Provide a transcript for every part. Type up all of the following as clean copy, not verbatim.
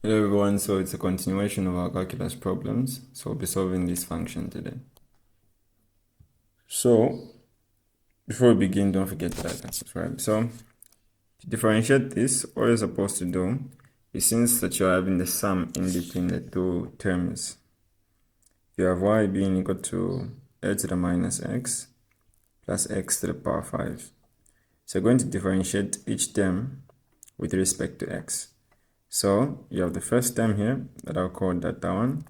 Hello everyone, so it's a continuation of our calculus problems. So we'll be solving this function today. So before we begin, don't forget to like and subscribe. So to differentiate this, all you're supposed to do is, since that you're having the sum in between the two terms, you have y being equal to a to the minus x plus x to the power 5. So you're going to differentiate each term with respect to x. So you have the first term here that I'll call data 1,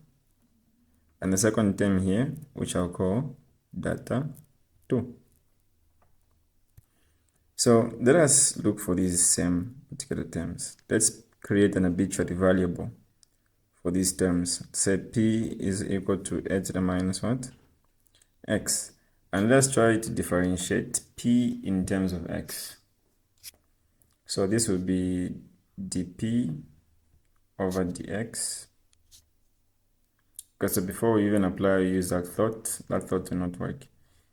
and the second term here, which I'll call data 2. So let us look for these same particular terms. Let's create an arbitrary variable for these terms. Say p is equal to a to the minus what? X. And let's try to differentiate p in terms of x. So this will be dp over dx. Because before we even apply or use that thought will not work.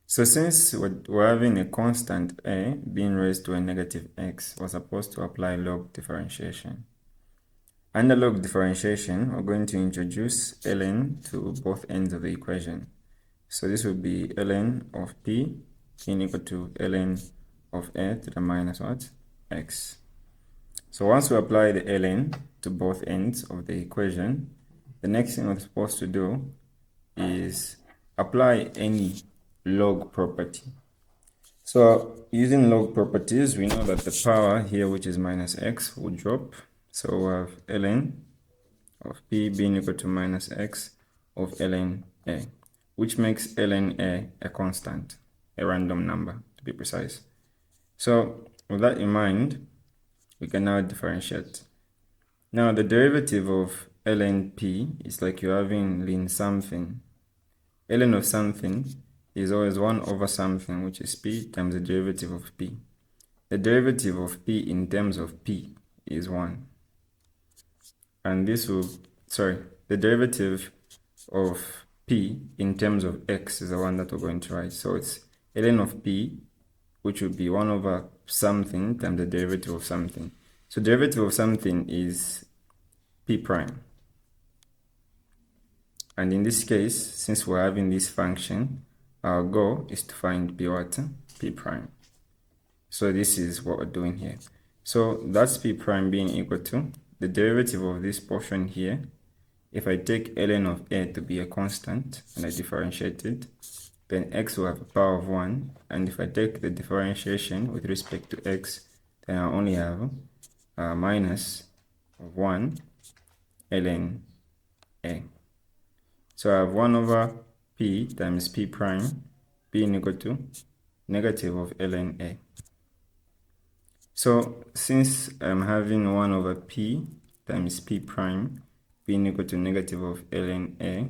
So since we're having a constant a being raised to a negative x, we're supposed to apply log differentiation. Under log differentiation, we're going to introduce ln to both ends of the equation. So this will be ln of p being equal to ln of a to the minus what? X. So once we apply the ln to both ends of the equation, the next thing we're supposed to do is apply any log property. So using log properties, we know that the power here, which is minus x, will drop. So we have ln of p being equal to minus x of ln a, which makes ln a constant, a random number to be precise. So with that in mind, we can now differentiate. Now the derivative of ln p is like you're having ln something. Ln of something is always 1 over something, which is p times the derivative of p. The derivative of p in terms of p is 1. And this will, the derivative of p in terms of x is the one that we're going to write. So it's ln of p, which will be 1 over something times the derivative of something. So derivative of something is p prime. And in this case, since we're having this function, our goal is to find p what? P prime. So this is what we're doing here. So that's p prime being equal to the derivative of this portion here. If I take ln of a to be a constant and I differentiate it, then x will have a power of 1. And if I take the differentiation with respect to x, then I only have minus of 1 ln a. So I have 1 over p times p prime being equal to negative of ln a. So since I'm having 1 over p times p prime being equal to negative of ln a,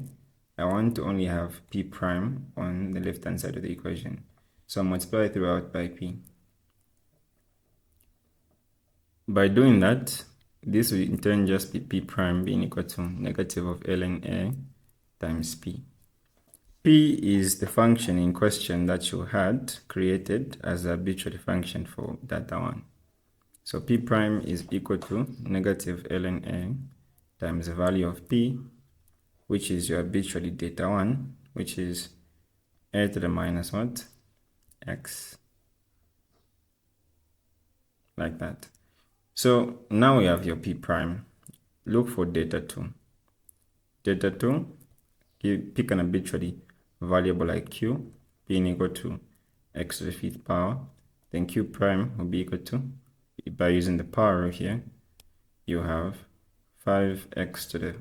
I want to only have p prime on the left hand side of the equation. So I multiply throughout by p. By doing that, this will in turn just be p prime being equal to negative of ln a times p. P is the function in question that you had created as an arbitrary function for data 1. So p prime is equal to negative ln a times the value of p, which is your arbitrary data 1, which is a to the minus what? X. Like that. So now we have your p prime. Look for data 2. Data 2, pick an arbitrary variable like q being equal to x to the 5th power. Then q prime will be equal to, by using the power here, you have 5x to the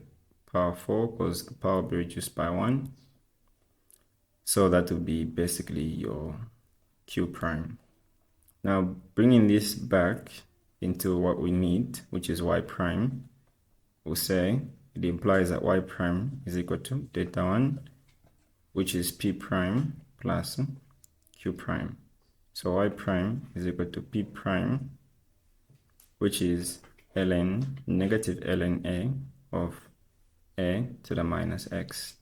power 4, because the power will be reduced by 1. So that will be basically your q prime. Now bringing this back into what we need, which is y prime, we'll say it implies that y prime is equal to data 1, which is p prime plus q prime. So y prime is equal to p prime, which is ln, negative ln a of a to the minus x,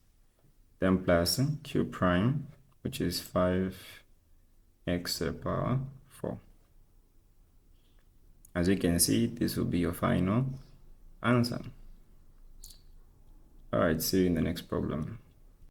then plus q prime, which is 5x to the power 4. As you can see, this will be your final answer. All right, see you in the next problem.